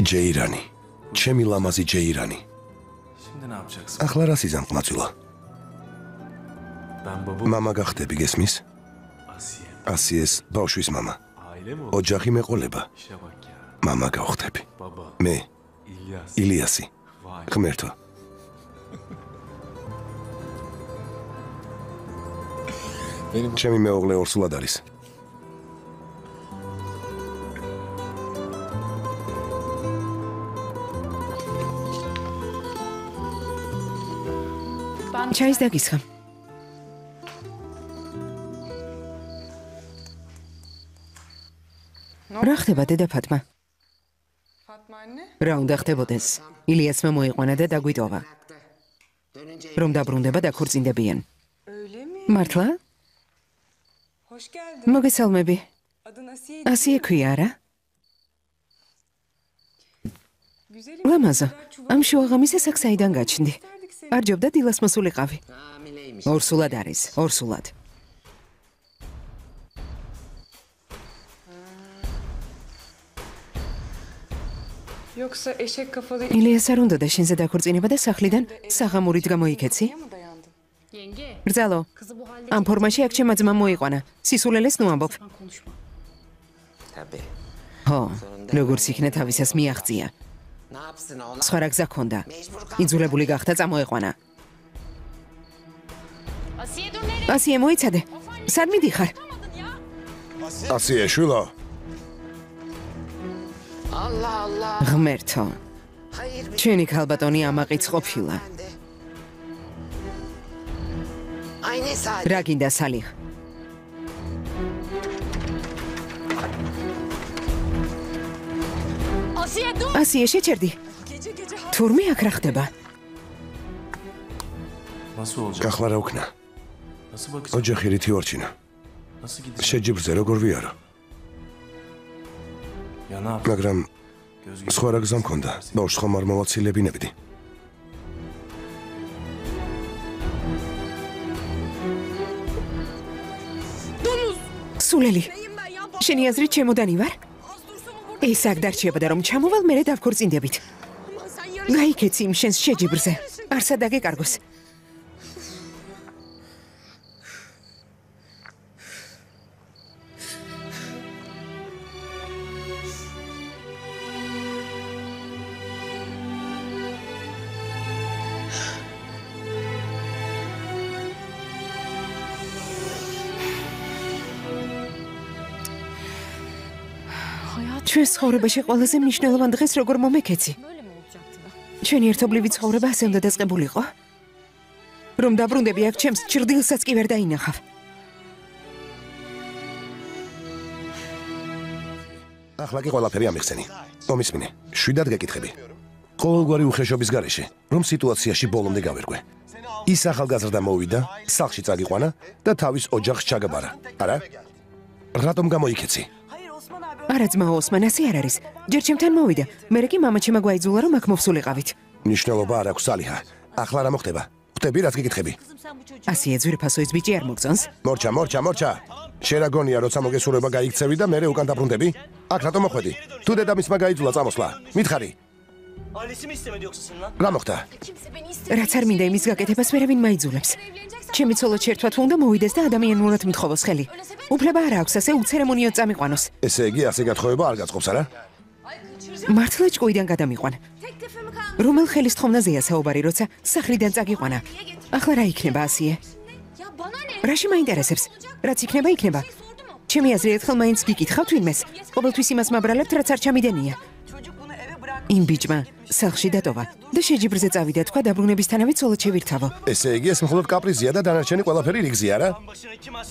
ჯეირანი, ჩემი ლამაზი ჯეირანი. ახლა რა სიზამყმაწვილო? მამა გახდები, გესმის? ასიეს ბავშვის მამა. ოჯახი მეყოლება. მამა გავხდები. მე ილიასი. ღმერთო. ჩემი მეუღლე ორსულად არის. ჩაის დაგისხა. რა ხდება დედა ფატმა? რა უნდა ხდებოდეს? ილიასმა მოიყვანა და დაგვიტოვა. რომ დაბრუნდება დაქორწინდებიან. მართლა? მოგესალმები. ასიე ქვია რა? ლამაზო, ამ შუაღამისას აქ საიდან გაჩნდი? არ ჯობდა დილას მოსულიყავი. ორსულად არის, ორსულად. ილიას არ უნდა და შენზე დაქორწინება და სახლიდან საღამურით გამოიქეცი? ბრძალო, ამ ფორმაში აქ ჩემმა ძმამ მოიყვანა. სისულელეს ნუ ამბობ. ხო, როგორც იქნა თავისას მიაღწია. სხვა რა გზა ჰქონდა. იძულებული გახდა წამოეყვანა. ასიე მოიცადე. სად მიდიხარ? ასიე შვილო. ღმერთო. ჩვენი ქალბატონი ამაყიც ყოფილა. რა გინდა სალიხ? ასიე შეჩერდი. თურმე აქ რა ხდება? ახლა რა ვქნა? ოჯახი რითი ვარჩინა? შეჯიბრზე როგორ ვიარო? მაგრამ სხვა რა გზა მქონდა? ბავშვს ხომ არ მოვაცილებინებდი. სულელი, შენი აზრით ჩემოდანი ვარ? ეს აქ დარჩებოდა რომ ჩამოვალ მერე დავქორწინდებით. გაიქეცი იმ შენს შეჯიბრზე. არსად დაგეკარგოს. ჩვენს ცხოვრებაში ყველაზე მნიშვნელოვან დღეს როგორ მომეკეცი? ჩვენი ერთობლივი ცხოვრება ასე უნდა დაწყებულიყო? რომ დაბრუნდები აქ ჩემს ჭრდილსაც კი ვერ დაინახავ. ახლა კი ყველაფერი ამიხსენი. მომისმინე, შვიდად გეკითხები. ყოველგვარი უხეშობის გარეშე, რომ სიტუაციაში ბოლომდე გავერკვე. ის ახალგაზრდა მოვიდა, სახლში წაგიყვანა და თავის ოჯახს ჩაგაბარა. არა? რატომ გამოიქეცი? არა ძმა ოსმან ასე არ არის. ჯერ ჩემთან მოვიდა. მერე კი მამა ჩემმა გვაიძულა რომ აქ მოვსულიყავით. ნიშნულობა არ აქვს სალიჰა. ახლა რა მოხდება? ხვდები რაც გიკითხები. ასიე ძვირფასოის ბიჭი არ მოგწონს? მორჩა. შენ რა გონია როცა მოგესურვება გაიქცევი და მერე უკან დაბრუნდები? აქ რატომ მოხვედი? თუ დედამისმა გაიძულა წამოსვლა. მითხარი. რა მოხდა? რაც არ მინდა იმის გაკეთებას ვერავინ მაიძულებს. ჩემი ცოლო ჩერთვა თუ უნდა მოვიდეს და ადამიანურად მთხოვოს ხელი. უფლება არ აქვს ასე უცერემონიოდ წამიყვანოს. ესე იგი ასე გათხოვება არ გაწყობს არა? მართლა ჭკუიდან გადამიყვან. რომელ ხელის თხოვნაზეა საუბარი, როცა სახლიდან წაგიყვანა? ახლა რა იქნება ასიე? რაში მაინტერესებს? რაც იქნება. ჩემი აზრი ერთხელ მაინც გიკითხავთ ვინმეს. ყოველთვის იმას მაბრალებთ, რაც არ ჩამიდენია. იმ ბიჭმა სახლში დატოვა და შეჯიბრზე წავიდა, თქვა დაბრუნებისთანავე ცოლად შევირთავო. ესე იგი ეს მხოლოდ კაპრიზია და დანარჩენი ყველაფერი რიგზია რა?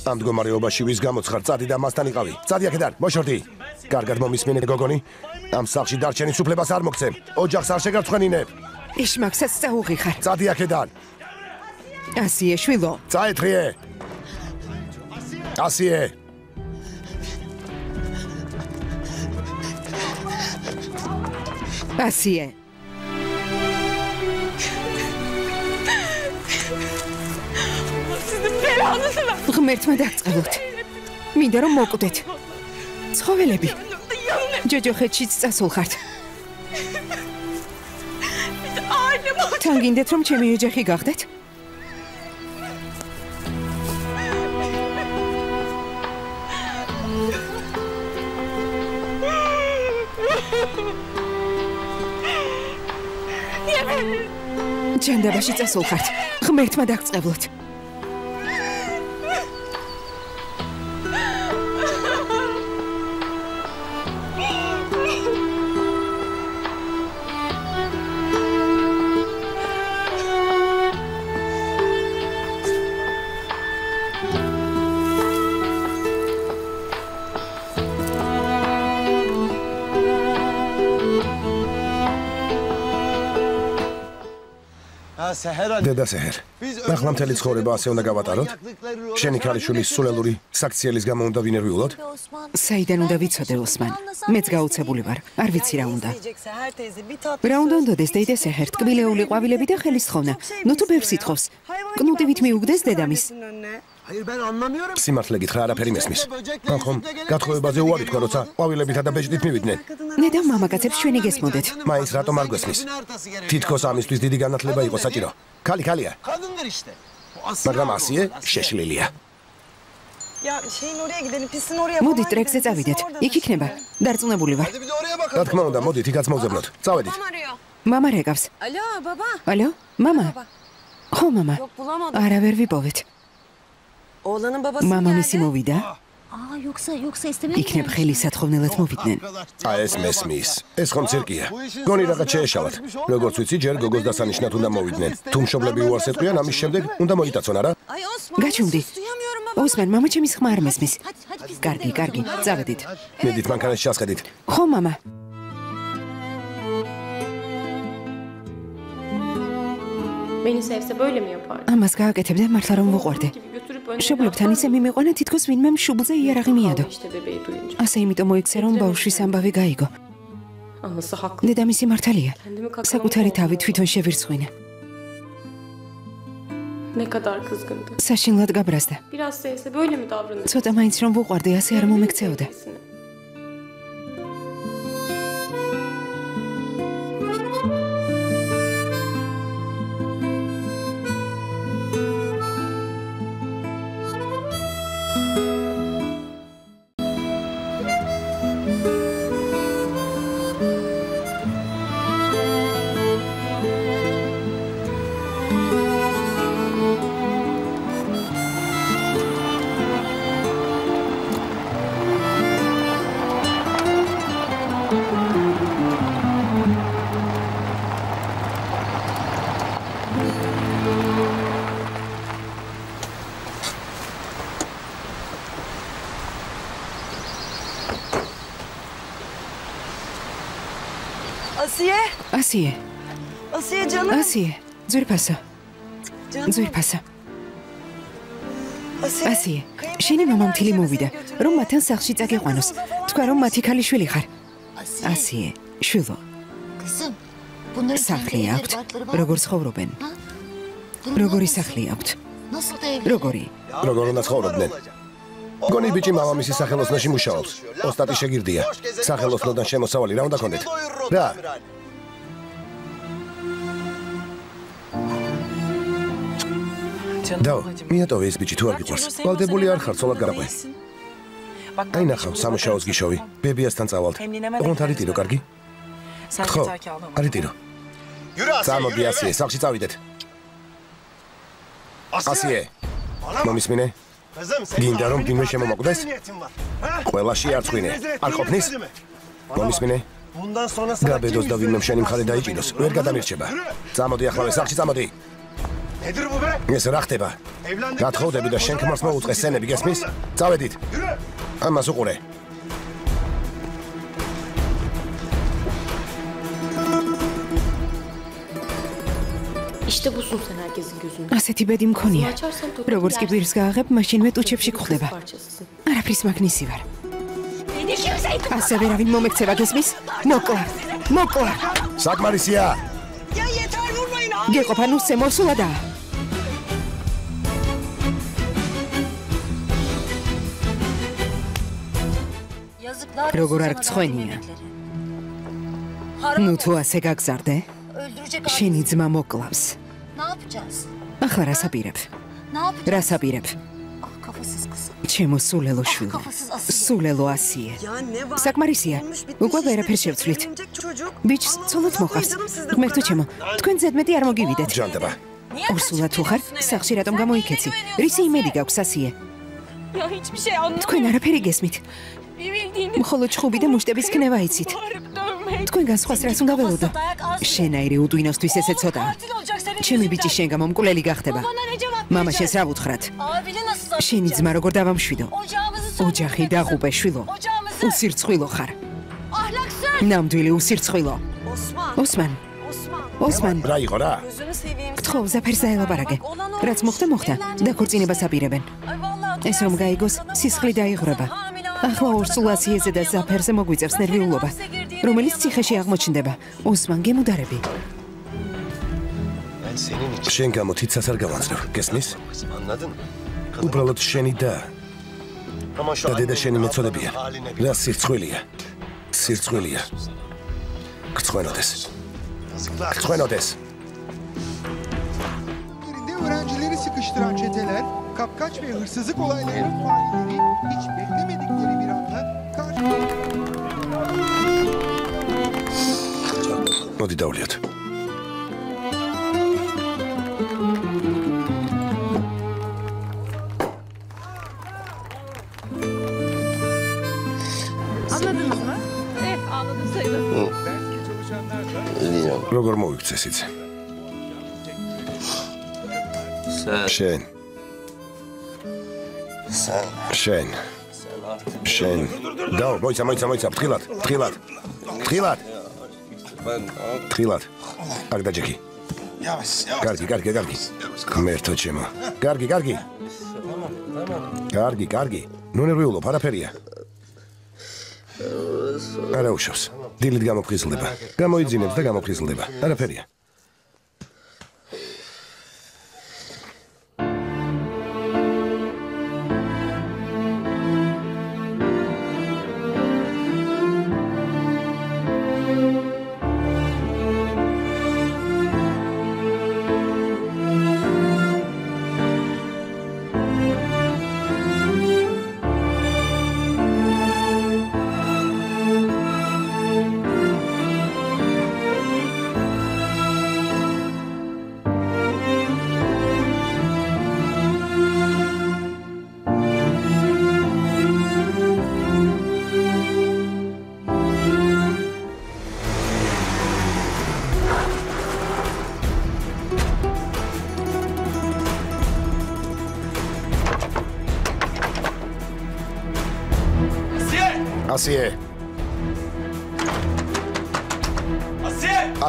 ამ მდგომარეობაში ვის გამოცხარ წადი და მასთან იყავი. წადი აქედან, მოშორდი. კარგად მომისმინე გოგონი. ამ სახლში დარჩენის უფლებას არ მოგცემ. ოჯახს არ შეგარცხვენინებ. ეშმაკსაც წაუღიხარ. წადი აქედან. ასიე შვილო. წაეთრიე. ასიე. ასიე. ღმერთმა დაგწყელოთ. მინდა რომ მოკვდეთ. ცხოველები. ჯოჯოხეთშიც წასულხართ. თან გინდეთ რომ ჩემი ოჯახი გახდეთ? ჯანდაბაში წასულხართ. ღმერთმა დაგწყევლოთ. დედა სეჰერ, ახლა მთელი ცხოვრება ასე უნდა გავატაროთ? შენი ქალიშვილის სულელური საქციელის გამო უნდა ვინერვიულოთ? საიდან უნდა ვიცოდე ოსმან? მეც გაუცებული ვარ, არ ვიცი რა უნდა. რა უნდა უნდადეს დედა სეჰერ, ტკბილეული ყვავილები და ხელისხოვნა. ნუ თუ ბევრს ითხოვს. კნუტივით მიუგდეს დედამის. სიმართლე გითხრა, არაფერი მესმის. ხომ, გათხოვებაზე უარი თქვა, როცა ყვავილებითა და ბეჭდით მივიდნენ. ნედა მამაკაცებს ჩვენი გესმოდეთ. მაინც რატომ არ გვესმის? თითქოს ამისთვის დიდი განათლება იყო საჭირო. ქალია. მაგრამ ასიე შეშლილია. მოდი ტრეკზე წავიდეთ. იქ იქნება. დარწმუნებული ვარ. რა თქმა უნდა, მოდით იქაც მოვძებნოთ. წავედით. მამა რეკავს. ალო, მამა. ხო, მამა. არავერ ვიპოვეთ. მამამისი მოვიდა? იქნებ ხელისათხოვნელად მოვიდნენ. ეს მესმის. ეს ხომ ცირკია. გონი რაღაც შეეშალათ. როგორც ვიცი, ჯერ გოგოს დასანიშნად უნდა მოვიდნენ. თუ მშობლები უარს ეტყვიან, ამის შემდეგ უნდა მოიტაცონ, არა? გაჩუმდი. ოსმან, მამა ჩემის ხმა არ მესმის. კარგი, წავედით. მედით მანქანაში ჩასხედით. ხო, მამა. ამას გააკეთებ და მართლა რომ ვუყვარდე. მშობლებთან ისე მიმიყვანა, თითქოს ვინმე მშუბლზე იარაღი მიადო. ასე იმიტომ მოიქცე, რომ ბავშვის ამბავი გაიგო. დედამისი მართალია. საკუთარი თავი თვითონ შევირცხვინა. საშინლად გაბრაზდა. ცოტა მაინც რომ ვუყვარდე, ასე არ მომექცეოდა. ასიე, ძვირფასო. ასიე, შენი მამა მთილი მოვიდა, რომ მათთან სახლში წაგიყვანოს. თქვა, რომ მათი ქალიშვილი ხარ. ასიე, შვილო. სახლი აქვთ, როგორ ცხოვრობენ? როგორი სახლი აქვთ? როგორი? როგორ უნდა ცხოვრობდნენ? გონი ბიჭი მამამისის სახელოსნოში მუშაობს. ოსტატი შეგირდია. სახელოსნოდან შემოსავალი რა უნდა ქონდეთ? რა? დაო, მიატოვე ეს ბიჭი თუ არ გიყვარს. ვალდებული არ ხარ, ცოლად გარაყვე. აი ნახავ, სამუშაოს გიშოვი. ბებიასთან წავალთ. ოღონდ არ იტირო, კარგი? ხო, არ იტირო. წამოდი ასიე, სახლში წავიდეთ. ასიე, მომისმინე? გინდა რომ გინმე შემომაკვდეს? ყველაში არცხვინე. არ ყოფნის? მომისმინე? გაბედოს და ვინმე შენი მხარე დაიჭიროს. ვერ გადამირჩება. წამოდი ახლა სახლში წამოდი. ეს რა ხდება? გათხოვდები და შენ ქმარს მოუწყე სცენები, გესმის? წავედით. ამას უყურე. ასეთი ბედი მქონია. როგორც კი პირს გააღებ, მაშინვე ტუჩებში გხვდება. არაფრის მაგნისი ვარ. ასე ვერავინ მომექცევა, გესმის? მოკლა. საკმარისია. გეყოფა ნუ შემოსულადა. როგორ არ გწხვენია? ნუ თუ ასე გაგზარდე, შენი ძმა მოკლავს. ახლა რას აპირებ? რას აპირებ? ჩემო სულელო შვილი. სულელო ასიე. საკმარისია. უკვე ვერაფერს შევცვლით. ბიჭს ცოლად მოყავს. ღმერთო ჩემო, თქვენ ზედმეტი არ მოგივიდეთ. ჯანდება. ორსულად თუ ხარ, სახლში რატომ გამოიქეცი? რისი იმედი გაქვს ასიე? თქვენ არაფერი გესმით. მხოლოდ ჩხუბი და მუშტების ქნება იცით. თქვენგან სხვას რას უნდა ველოდო? შენაირი უდვინოსთვის ესე ცოტაა. ჩემი ბიჭი შენ გამომკვლელი გახდება. მამაშენს რა ვუთხრათ? შენი ძმა როგორ დავამშვიდო? ოჯახი დაღუპე შვილო. უსირცხვილო ხარ. ნამდვილი უსირცხვილო. ოსმან. რა იყო რა? გთხოვ, ზაფერს დაელაპარაკე. რაც მოხდა, დაქორწინებას აპირებენ. ეს რომ გაიგოს, სისხლი დაიღრება. ახლა ორსულაციეზე და ზაფერზე მოგვიწევს ნერვიულობა, რომელიც ციხეში აღმოჩნდება. ოსმან, გემუდარები. შენ გამო თითსაც არ გავანძრევ, გესმის? უბრალოდ შენი და დედა შენი მეწოდებიან. რა სირცხვილია. Gçxvenodes. Yerinde öğrencileri sıkıştıran çeteler, kapkaç ve hırsızlık olaylarının failleri hiç beklemedikleri bir anda Modi davliyat. Anladınız mı? Evet, anladım sayılır. Როგორ მოიქცეს იცი? შენ. დაო, მოიცა, თხილად. აქ დაჯექი. კარგი. მერთო ჩემო. კარგი. ნუ ნერვიულობ, არაფერია. არა უშავს. დილით გამოფხიზლდება. გამოიძინებს და გამოფხიზლდება. არაფერია.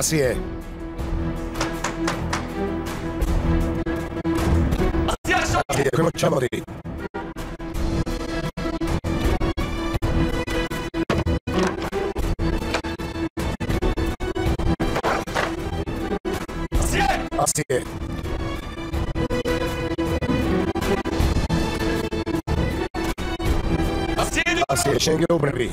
Asiye. Come chamari. Asiye. Asiye, şenge obrevi.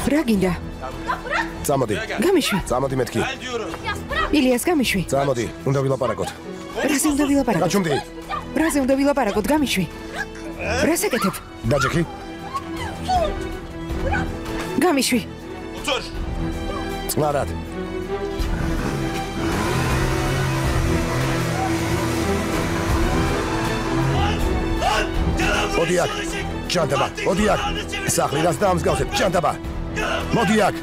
რა გინდა? წამოდი. გამიშვი. წამოდი მეთქი. ილიას გამიშვი. წამოდი. უნდა ვილაპარაკოთ. რაზე უნდა ვილაპარაკოთ? გაჩუმდი. რაზე უნდა ვილაპარაკოთ? გამიშვი. რას ეკეთებ? დაჯექი. გამიშვი. წყლარად. მოდი აქ. ჯანდაბა. მოდი აქ. სახლი რას დაამსგავსებ? ჯანდაბა. მოდი აქ.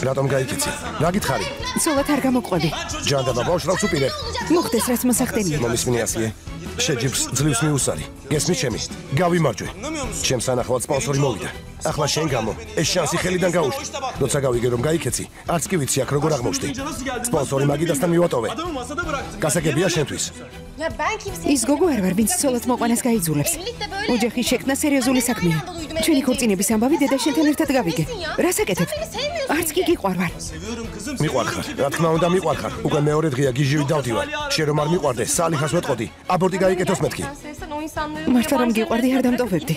რატომ გაიქეცი? რა გითხარი? ცოლად არ გამოყვები. ჯანდაბა, ბავშვს უპირებ. მოხდეს რაც მოსახდენია. მომისმინე ასიე. შეჯიბს ძლივს მიუსარი. გესმის ჩემი? გავიმარჯვე. ჩემს ანახავად სპონსორი მოვიდა. ახლა შენ გამო ეს შანსი ხელიდან გაუშვი. როცა გავიგე რომ გაიქეცი, არც კი ვიცი აქ როგორ აღმოჩნდი. სპონსორი მაგიდასთან მივატოვე. გასაგებია შენთვის. ის გოგო არ ვარ, ვინც ცოლად მოყვანას გაიძულებს. ოჯახის შექმნა სერიოზული საქმეა. ჩვენი ქორწინების ამბავი დედაშენთან ერთად გავიგე. რასაკეთებ? არც კი გიყვარვარ. მიყვარხარ, რა თქმა უნდა მიყვარხარ. უკვე მეორე დღეა გიჟივი დავდივარ. შენ რომ არ მიყვარდე, საალიხას ვეტყოდი. აბორტი გაიკეთოს მეთქი. მართლა რომ გიყვარდი არ დამტოვებდი.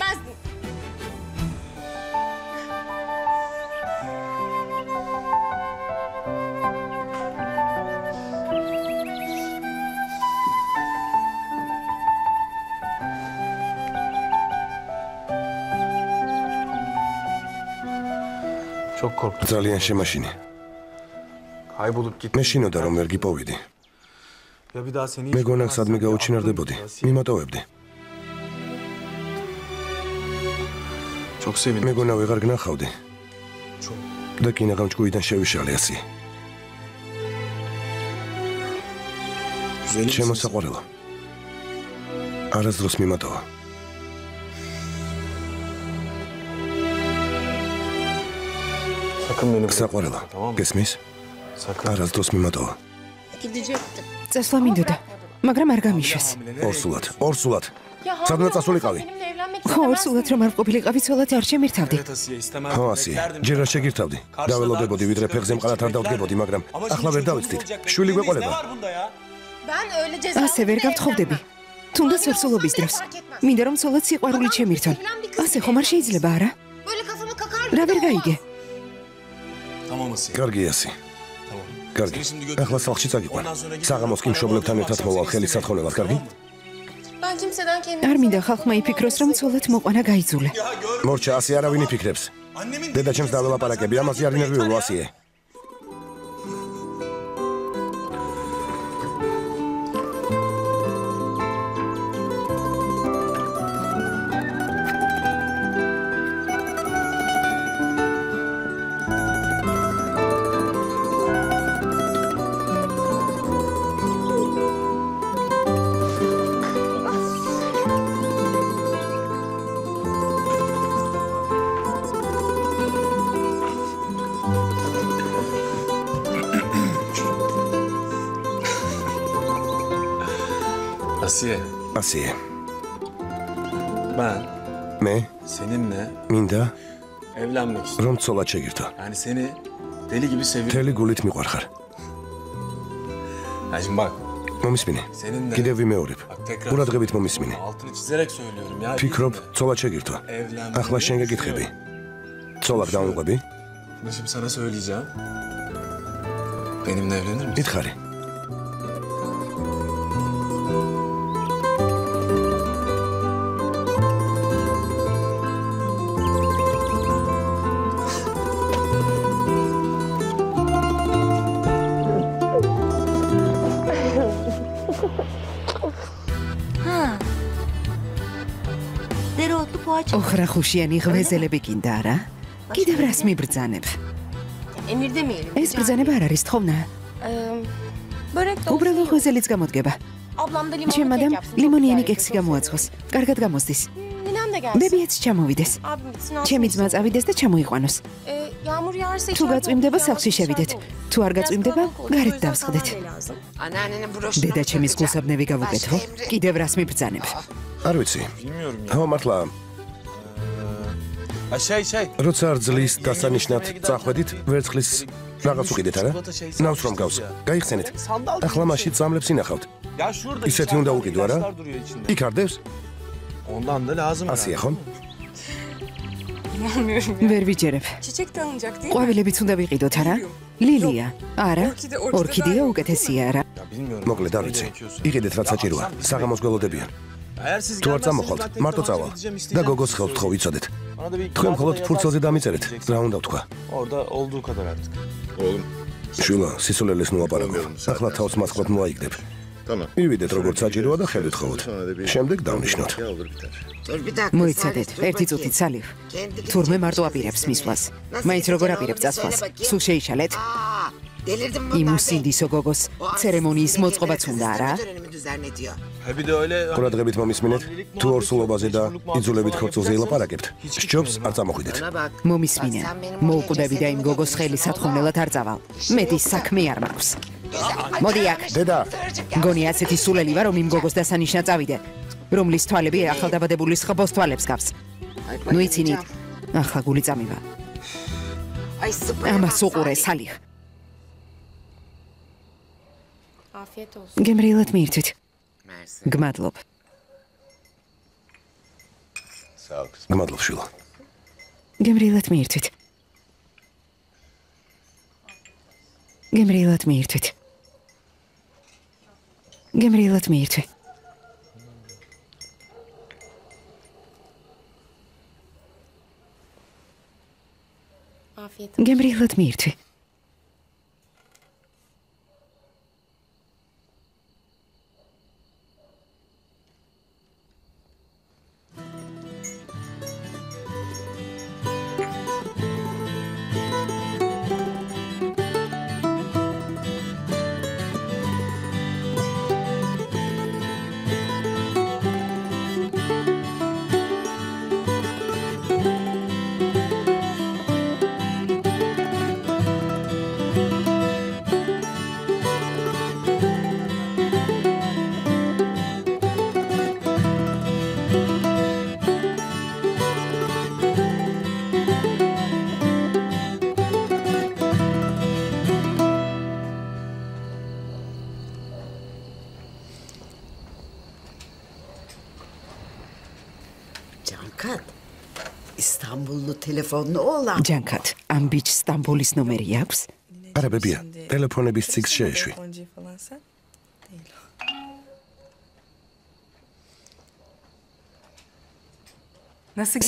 Çok korktum. ძალიან შემაშინე. Kaybolup gittim. მეშინოდა რომ ვერ გიპოვიდი. Ya bir daha seni მე გონაკ სადმე გაუჩინარდებოდი. მიმატოვებდი. Çok sevindim. მე გონა ვეღარ გნახავდი. Çok. და კინაღამ ჭკუიდან შევიშალე ასე. Güzelim. შემოსაყვარელო. არასდროს მიმატოვა. Sakın beni საყვარელო. Tamam mı? გესმის? Sakın. არასდროს მიმატოვა. წასვლა მინდოდა, მაგრამ არ გამიშვეს. ორსულად. სადღაც წასულიყავი. ხო, ორსულად რომ არ ყოფილიყავი, ცოლად არ შემირთავდი. Evet Asiye istemem. ხო, ასია. ჯერ არ შეგირთავდი. დაველოდებოდი, ვიდრე ფეხზე მყარად არ დავდგებოდი, მაგრამ ახლა ვერ დავიცდით. შვილი გვეყოლება. ასე ვერ გავთხოვდები. თუნდაც ორსულობის დროს. მინდა რომ ცოლად სიყვარულით შემირთონ. ასე ხომ არ შეიძლება, არა? რა ვერ გაიგე? Tamam Asiye. კარგი ასი. Tamam. კარგი. ახლა სახლში წაგიყვან. საღამოს კი მშობლებთან ერთად მოვალ ხელის სათხოვნელად, კარგი? არ მინდა ხალხმა იფიქროს, რომ ცოლად მოყვანა გაიძულე. მორჩა, ასე არავინ იფიქრებს. Annemin დედაჩემს დაველაპარაკები, ამაზე არ ინერვიულო ასიე. Asiye. ასიე. Ben მე seninle მინდა evlenmek istiyorum. რომ ცოლად შეგირთო. Yani seni deli gibi seviyorum. მთელი გულით მიყვარხარ. Ya şimdi bak. მომისმინე. Seninle კიდევ ვიმეორებ. Bak tekrar. ყურადღებით მომისმინე. Altını çizerek söylüyorum ya. ფიქრობ, ცოლად შეგირთო. Evlenmek. ახლა შენ გეკითხები. ცოლად დავუყვები? Bunu şimdi sana söyleyeceğim. Benimle evlenir misin? ითხარი. ოხრახუშიანი ღვეზელები გინდა არა? კიდევ რას მიბრძანებ? ეს ბრძანება არ არის თხოვნა. უბრალო ღვეზელიც გამოდგება. ჩემ მადამ ლიმონიანი კექსი გამოაცხოს. კარგად გამოსდის. ბებიაც ჩამოვიდეს. ჩემი ძმა წავიდეს და ჩამოიყვანოს. თუ გაწვიმდება სახლში შევიდეთ. თუ არ გაწვიმდება, გარეთ დავსხდეთ. დედა ჩემის გულსაბნევი გავუკეთო. კიდევ რას მიბრძანებ? არ ვიცი. Bilmiyorum ya. ხო, მართლა, Şey. როცა არ ძლის დასანიშნად წახვედით, ვერცხლის რაღაც უკიდეთ, არა? ნავს რომ გავს. გაიხსენეთ. ახლა მაშინ წამლებს ინახავთ. Ya şurada İseti içeride onda ukidu, ara? ilaçlar duruyor içinde. იქ არ დევს? Ondan da lazım. ასია ხომ? ვერ ვიჯერებ. ყვავილებიც უნდა ვიყიდოთ, არა? ლილია. არა. ორქიდეა უკეთესია, არა? Ya bilmiyorum. მოკლედ არ ვიცი. Gerekiyorsa. იყიდეთ რაც საჭიროა. საღამოს გველოდებიან. Eğer siz თუ არ gelmezseniz წამოხვალთ, ben tekrar მარტო წავალ. gideceğim, და isteyeceğim. გოგოს ხელს თხოვ იცოდეთ. Bana da bir თქვენ kağıt მხოლოდ yazarsın, ფურცელზე დამიწერეთ. gideceksin. რა უნდა ვთქვა? Orada olduğu kadar artık. Oğlum. შვილო, სისულელეს ნუაპარაკო. ახლა თავს მასყლად მოაიგდებ. Tamam. მივიდეთ როგორც საჭიროა და ხელით ხოვოთ. შემდეგ დავნიშნოთ. Ya olur biter. მოიცადეთ, ერთი წუთით სალივ. თურმე მარტო აპირებს მისვლას. მაინც როგორ აპირებს წასვლას? სულ შეიშალეთ? იმ უსინდისო გოგოს ცერემონიის მოწყობაც უნდა არა? Hep de öyle. ყურადღებით მომისმინეთ, თუ ორსულობაზე და იძულებით ხორცულზე ილაპარაკებთ, სჯობს არ წამოხვიდეთ. მომისმინე, მოუკვდები და იმ გოგოს ხელი სათხოვნელად არ წავალ. მეტი საქმე არ მაქვს. მოდი აქ. დედა, გონი ასეთი სულელი ვარ, რომ იმ გოგოს დასანიშნა წავიდე, რომლის თვალები ახალდაბადებული ხბოს თვალებს გავს. ნუ იცინით, ახლა გული წამივა. ამას უყურე სალიხ. გემრიელად მიირთვით. გმადლობ. გმადლობ შვილო. გემრიელად მიირთვით. გემრიელად მიირთვით. გემრიელად მიირთვი. გემრიელად მიირთვი. ჯანკად, ამ ბიჭს სტამბოლის ნომერი აქვს? არა ბებია, ტელეფონების ციგს შეეშვი.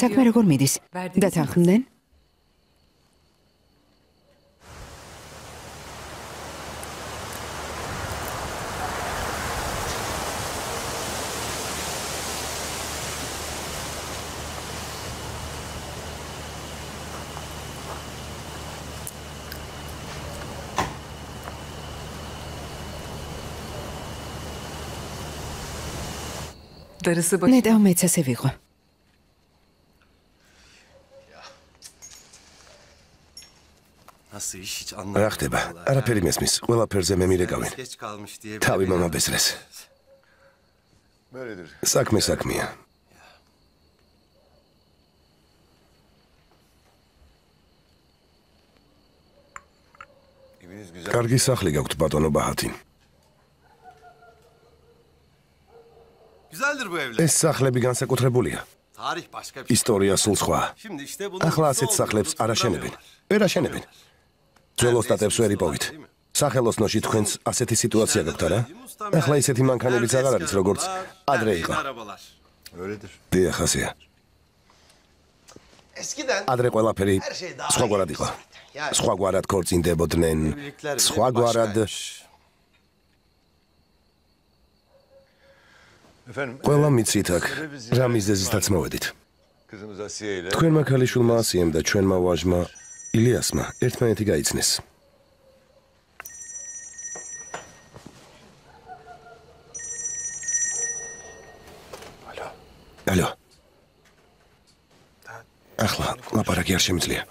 საქმე როგორ მიდის? დათანხმდნენ? ნეტა მეც ასე ვიყო. რა ხდება? არაფერი მესმის. ყველაფერზე მე მირეკავენ. თავი მამა ბეზრეს. საქმე საქმეა. კარგი სახლი გაქვთ ბატონო ბაჰათინ. ეს სახლები განსაკუთრებულია. ისტორია სულ სხვა. ახლა ასეთ სახლებს არ აშენებენ. ვერ აშენებენ. ძველ ოსტატებს ვერ იპოვით. სახელოსნოში თქვენს ასეთი სიტუაცია გაქვთ არა? ახლა ისეთი მანქანებიც აღარ არის როგორც ადრე იყო. დიახ, ასეა. ადრე ყველაფერი სხვაგვარად იყო. სხვაგვარად ქორწინდებოდნენ, სხვაგვარად ყველა მიცით აქ, რა მიზეზითაც მოვედით. თქვენმა ქალიშვილმა ასიემ და ჩვენმა ვაჟმა ილიასმა ერთმანეთი გაიცნეს. ალო. ახლა ლაპარაკი არ შემიძლია.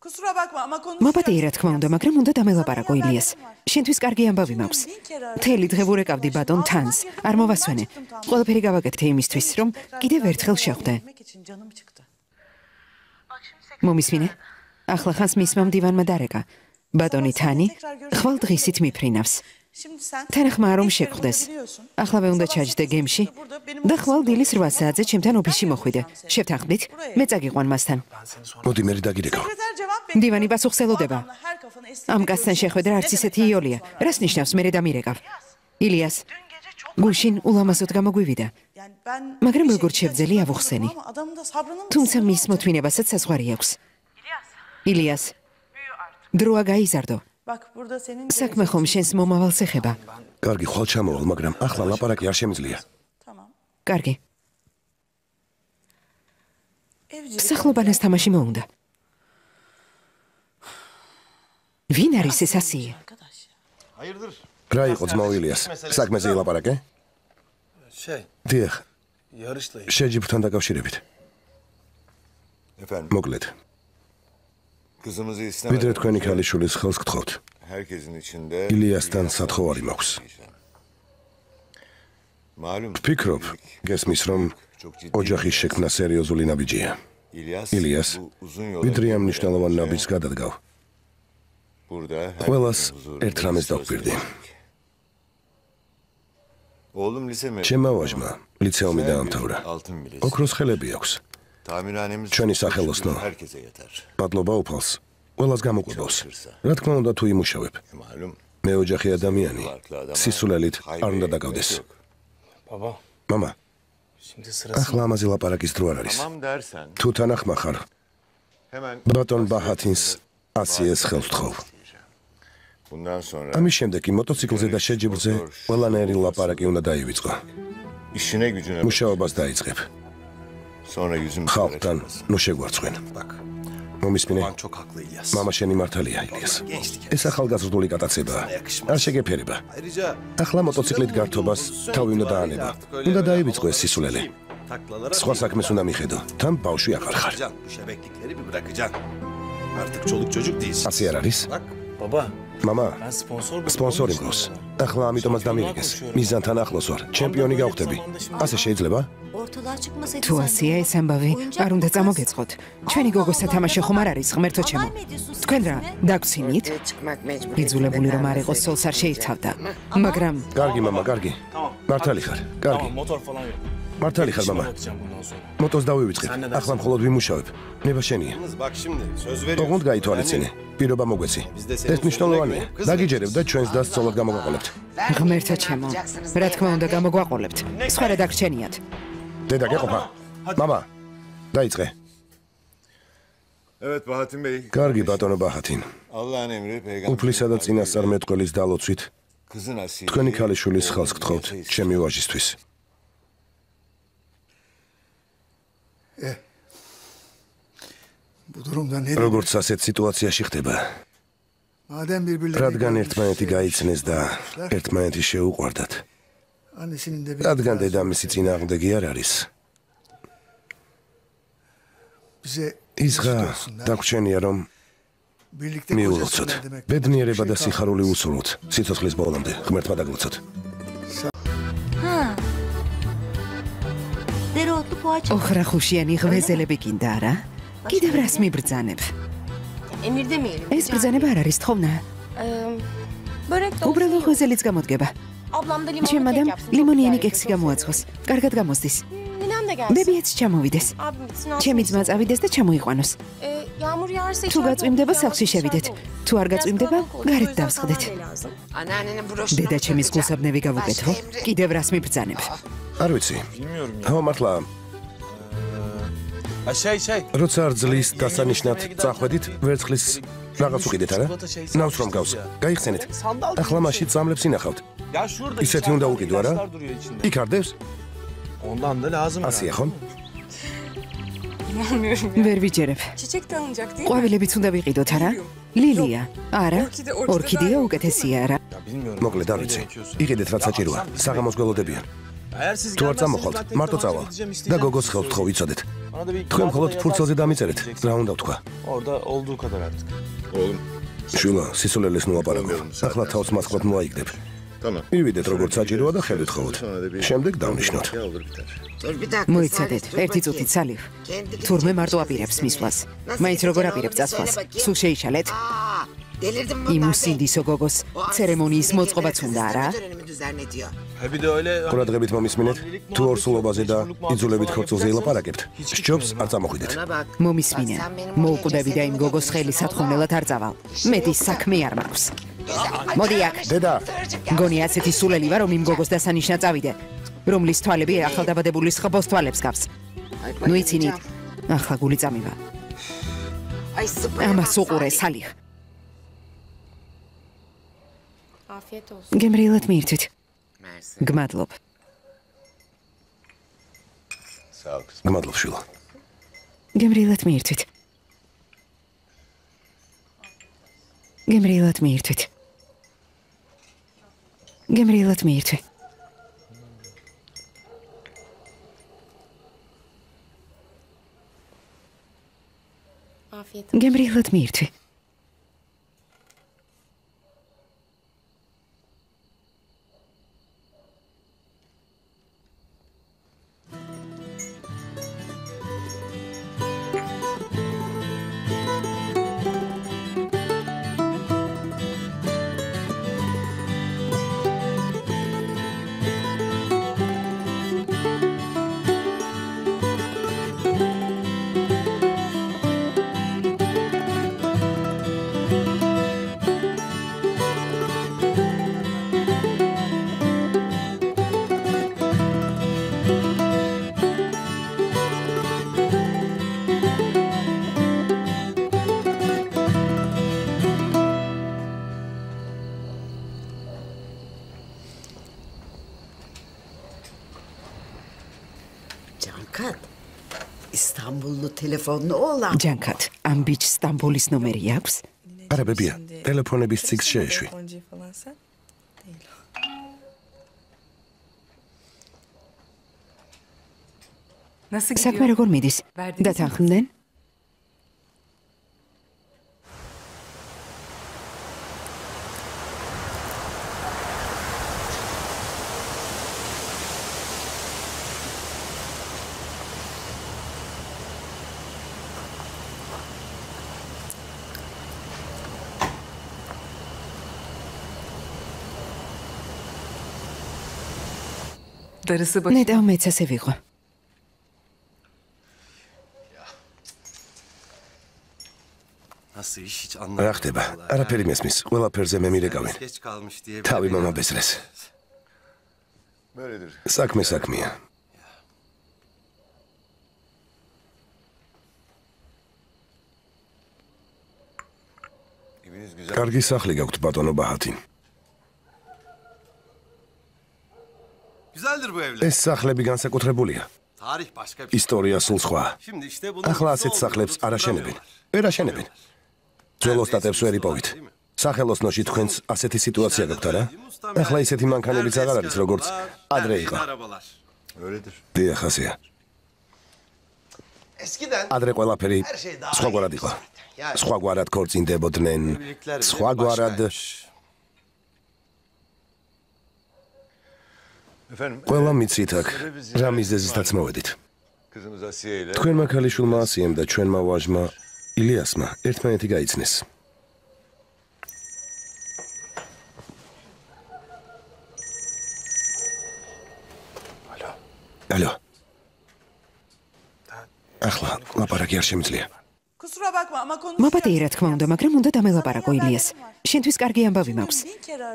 მაპატეი რა თქმა უნდა, მაგრამ უნდა დამელაპარაკო ილიას. შენთვის კარგი ამბავი მაქვს. მთელი დღე ვურეკავდი ბატონ თანს. არ მოვასვენე. ყველაფერი გავაკეთე იმისთვის, რომ კიდევ ერთხელ შეხვდე. მომისმინე? ახლა ხანს მისმა მდივანმა დარეკა. ბატონი თანი ხვალ დღისით მიფრინავს. თანახმა რომ შეხვდეს. ახლავე უნდა ჩაჯდე გემში და ხვალ დილის 8 საათზე ჩემთან ოფისში მოხვიდე. შევთანხმდით? მე წაგიყვან მასთან. მოდი მე დაგირეკავ. მდივანი პასუხს ელოდება. ამ კაცთან შეხვედრა არც ისეთი იოლია. რას ნიშნავს მე დამირეკავ? ილიას, გულშინ ულამაზოდ გამოგვივიდა. მაგრამ როგორც შევძელი ავუხსენი. თუმცა მის მოთმინებასაც საზღვარი აქვს. ილიას, დროა გაიზარდო. საქმე ხომ შენს მომავალს ეხება. კარგი, ხვალ ჩამოვალ, მაგრამ ახლა ლაპარაკი არ შემიძლია. კარგი. სახლობანას თამაში მოუნდა. ვინ არის ეს ასიე? რა იყო ძმაო ილიას? საქმეზე ილაპარაკე? დიახ. შეჯიბრთან დაკავშირებით. მოკლედ. ვიდრე თქვენი ქალიშვილის ხელს გთხოვთ. ილიასთან სათხოვარი მაქვს. ვფიქრობ, გესმის რომ ოჯახის შექმნა სერიოზული ნაბიჯია. ილიას ვიდრე ამ მნიშვნელოვან ნაბიჯს გადადგავ. ყველას ერთ რამეს დავგვირდი. ჩემმა ვაჟმა ლიცეუმი დაამთავრა. ოქროს ხელები აქვს. ჩვენი სახელოსნო მადლობა უფალს ყველას გამოგვიბავს. რა თქმა უნდა თუ იმუშავებ. მე ოჯახი ადამიანი. სისულელით არ უნდა დაკავდეს. მამა. ახლა ამაზე ლაპარაკის დრო არ არის. თუ თანახმა ხარ. ბატონ ბაჰათინს ასიეს ხელს ვთხოვ. ამის შემდეგ მოტოციკლზე და შეჯიბრზე ყველანაირი ლაპარაკი უნდა დაივიწყო. მუშაობას დაიწყებ. ხალხთან ნუ შეგვარცხვენ. მომისმინე? მამა შენი მართალია ილიას. ეს ახალგაზრდული კატაცებაა. არ შეგეფერება. ახლა მოტოციკლით გართობას თავი უნდა დაანება. უნდა დაივიწყო ეს სისულელე. სხვა საქმეს უნდა მიხედო. თან ბავშვი აღარ ხარ. ასე არ არის? მამა, სპონსორი მგავს. ახლა ამიტომაც დამირიგეს. მიზანთან ახლოს ვარ. ჩემპიონი გავხდები. ასე შეიძლება? თუ ასეა ეს ამბავი, არ უნდა წამოგეწყოთ. ჩვენი გოგოს სათამაშო ხომ არ არის, ღმერთო ჩემო. თქვენ რა, დაგცინით? იძულებული რომ არ იყოს სოლს არ შეირთავდა. მაგრამ კარგი მამა, კარგი. მართალი ხარ. კარგი. მართალი ხარ მამა. მოტოს დავივიწყებ. ახლა მხოლოდ ვიმუშავებ. ნება შენია. ოღონდ გაითვალისწინე. პირობა მოგვეცი. ეს მნიშვნელოვანია. დაგიჯერებ და ჩვენს დასს ცოლად გამოგვაყოლებთ. ღმერთო ჩემო, რა თქმა უნდა გამოგვაყოლებთ. სხვა რა დაგრჩენიათ. დედა გეყოფა. მამა, დაიწყე. კარგი ბატონო ბაჰათინ. უფლისა და წინასწარმეტყველის დალოცვით თქვენი ქალიშვილის ხელს გთხოვთ ჩემი ვაჟისთვის. როგორც ასეთ სიტუაციაში ხდება. რადგან ერთმანეთი გაიცნეს და ერთმანეთი შეუყვარდათ. რადგან დედამისი წინააღმდეგი არ არის. ის ღა დაგვრჩენია რომ მიულოცოთ. ბედნიერება და სიხარული უსურვოთ. სიცოცხლის ბოლომდე ღმერთმა დაგლოცოთ. ოხრახუშიანი ღვეზელები გინდა არა? კიდევ რას მიბრძანებ? ეს ბრძანება არ არის თხოვნა. უბრალო ღვეზელიც გამოდგება. ჩემ ადამ ლიმონიანი კექსი გამოაცხოს. კარგად გამოსდის. ბებიაც ჩამოვიდეს. ჩემი ძმა წავიდეს და ჩამოიყვანოს. თუ გაწვიმდება სახლში შევიდეთ. თუ არ გაწვიმდება, გარეთ დავსხდეთ. დედა ჩემის გულსაბნევი გავუკეთო. კიდევ რას მიბრძანებ? არ ვიცი. ხო მართლა როცა რძლის დასანიშნად წახვედით, ვერცხლის რაღაც უყიდეთ არა? ნავს რომ გავს. გაიხსენეთ. ახლა მაშინ წამლებს ინახავთ. ისეთი უნდა უყიდო არა? იქ არდევს? ასია ხომ? ვერ ვიჯერებ. ყვავილებიც უნდა ვიყიდოთ არა? ლილია. არა? ორქიდეა უკეთესია არა? მოკლედ არ ვიცი. იყიდეთ რაც საჭიროა. საღამოს გველოდებიან. თუ არ წამოხვალთ, მარტო წავალ და გოგოს ხელს ვთხოვ იცოდეთ. თქვენ მხოლოდ ფურცელზე დამიწერეთ, რა უნდა ვთქვა? შვილო, სისულელეს ნუ აპარაკო. ახლა თავს მასყლად მოაიგდებ. მივიდეთ როგორც საჭიროა და ხელით ხოვოთ. შემდეგ დავნიშნოთ. მოიცადეთ, ერთი წუთით სალივ. თურმე მარტო აპირებს მისვლას. მაინც როგორ აპირებს წასვლას? სულ შეიშალეთ? იმუსინდისო გოგოს ცერემონიის მოწყობაც უნდა არა? ყურადღებით მომისმინეთ, თუ ორსულობაზე და იძულებით ხორცელზე ილაპარაკებთ, სჯობს არ წამოხვიდეთ. მომისმინე, მოუკვდები და იმ გოგოს ხელი სათხოვნელად არ წავალ. მეტის საქმე არ მაქვს. მოდი აქ. დედა, მგონი ასეთი სულელი ვარ, რომ იმ გოგოს დასანიშნა წავიდე, რომლის თვალები ახალდაბადებული სხბოს თვალებს გავს. ნუ იცინით, ახლა გული წამივა. ამას უყურე სალიხ. გემრიელად მიირთვით. გმადლობ. გმადლობ შვილო. გემრიელად მიირთვით. გემრიელად მიირთვით. გემრიელად მიირთვი. გემრიელად მიირთვი. İstanbullu telefonunu olan. ჯანქად, ამ ბიჭს სტამბოლის ნომერი აქვს? არა ბებია, ტელეფონების ციგს შეეშვი. საქმე როგორ მიდის? დათანხმდნენ? ნეტავ მეც ასე ვიყო. რა ხდება? არაფერი მესმის. ყველაფერზე მე მირეკავენ. თავი მამა ბესრეს. საქმე საქმეა. კარგი სახლი გაქვთ ბატონო ბაჰათინ. ეს სახლები განსაკუთრებულია. ისტორია სულ სხვა. ახლა ასეთ სახლებს არ აშენებენ. ვერ აშენებენ. ძველ ოსტატებს ვერ იპოვით. სახელოსნოში თქვენს ასეთი სიტუაცია გაქვთ არა? ახლა ისეთი მანქანებიც აღარ არის როგორც ადრე იყო. დიახ, ასეა. ადრე ყველაფერი სხვაგვარად იყო. სხვაგვარად ქორწინდებოდნენ, სხვაგვარად ყველა მიცით აქ რა მიზეზითაც მოვედით. თქვენმა ქალიშვილმა ასიემ და ჩვენმა ვაჟმა ილიასმა ერთმანეთი გაიცნეს. ალო. ახლა ლაპარაკი არ შემიძლია. მაპატეი რა თქმა უნდა, მაგრამ უნდა დამელაპარაკო ილიას. შენთვის კარგი ამბავი მაქვს.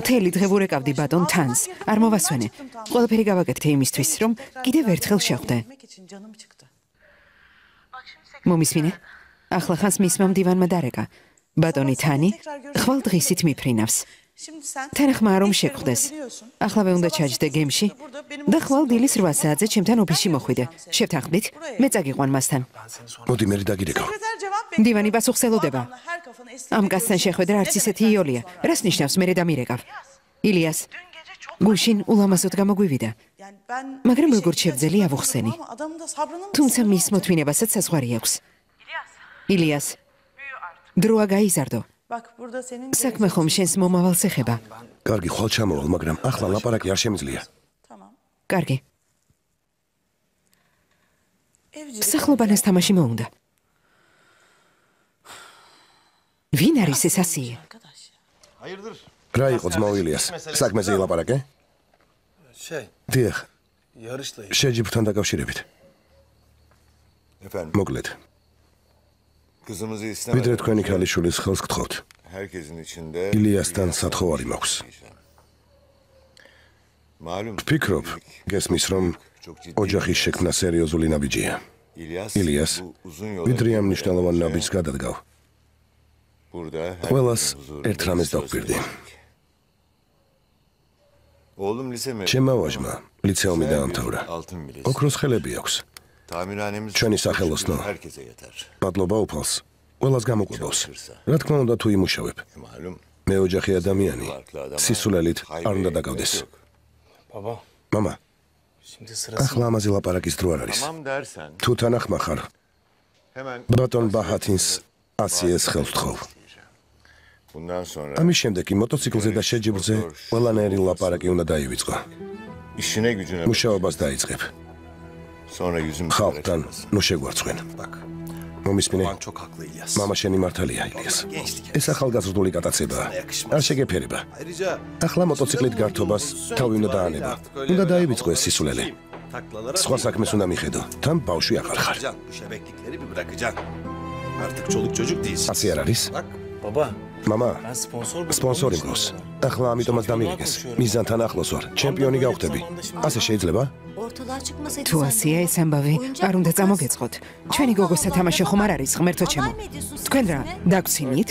მთელი დღე ვურეკავდი ბატონ თანს. არ მოვასვენე. ყველაფერი გავაკეთე იმისთვის, რომ კიდევ ერთხელ შეხვდე. მომისმინე? ახლა ხანს მისმა მდივანმა დარეკა. ბატონი თანი ხვალ დღისით მიფრინავს. თანახმა რომ შეხვდეს. ახლა უნდა ჩაჯდე გემში და ხვალ დილის 8 საათზე ჩემთან ოფისში მოხვიდე. შევთანხმდით? მე წაგიყვან მასთან. მოდი მე დაგირეკავ. მდივანი პასუხსელოდება. ამ კაცთან შეხვედრა არც ისეთი იოლია. რას ნიშნავს მე დამირეკავ? ილიას, გუშინ ულამაზოდ გამოგვივიდა. მაგრამ როგორ შევძელი ავუხსენი. თუმცა მის მოთმინებასაც საზღვარი აქვს. ილიას, დროა გაიზარდო. საქმე ხომ შენს მომავალს ეხება. კარგი, ხვალ ჩამოვალ, მაგრამ ახლა ლაპარაკი არ შემიძლია. კარგი. სახლობანას თამაში მოუნდა. ვინ არის ეს ასიე? რა იყო ძმაო ილიას? საქმეზე ილაპარაკე? დიახ. შეჯიბთან დაკავშირებით. მოკლედ. ვიდრე თქვენი ქალიშვილის ხელს გთხოვთ. ილიასთან სათხოვარი მაქვს. ვფიქრობ, გესმის რომ ოჯახის შექმნა სერიოზული ნაბიჯია. ილიას ვიდრე ამ მნიშვნელოვან ნაბიჯს გადადგავ. ყველას ერთ რამეს დავგვირდი. ჩემმა ვაჟმა ლიცეუმი დაამთავრა. ოქროს ხელები აქვს. ჩვენი სახელოსნო მადლობა უფალს ყველას გამოყვებავს. რა თქმა უნდა თუ იმუშავებ. მე ოჯახი ადამიანი სისულელით არ უნდა დაგავდეს. Baba, მამა, şimdi sırası ახლა ამაზე ლაპარაკის დრო არ არის. Tamam dersen თუ თანახმა ხარ, hemen ბატონ ბაჰათინს ACS ხელს ვთხოვ. bundan sonra ამის შემდეგ კი მოტოციკლზე და შეჯიბრზე ყველანაირი ლაპარაკი უნდა დაივიწყო. işine gücüne bak. მუშაობას დაიწყებ. Sonra yüzüm ხალხთან ნუ შეგვარცხვენ. მომისმინე? Baban çok haklı İlyas. მამა შენი მართალია, ილიას. Gençlik. ეს ახალგაზრდული კატაცებაა. არ შეგეფერება. Ayrıca ახლა მოტოციკლით გართობას თავი უნდა დაანება. უნდა დაივიწყო ეს სისულელე. taklalara სხვა საქმეს უნდა მიხედო. თან ბავშვი აღარ xar. bırakacaksın. Bu şebeklikleri bir bırakacaksın. Artık çoluk çocuk değilsin. ასე არ არის? Bak baba, მამა, ben sponsor buldum. სპონსორი მგავს. ახლა ამიტომაც დამირეკეს. მიზანთან ახლოს ვარ. ჩემპიონი გავხდები. ასე შეიძლება? ორთოლა ჩიკმასე თუ ასია ეს ამბავი, არ უნდა წამოგეწყოთ. ჩვენი გოგოს სათამაშო ხომ არ არის, ღმერთო ჩემო. თქვენ რა, დაგცინით?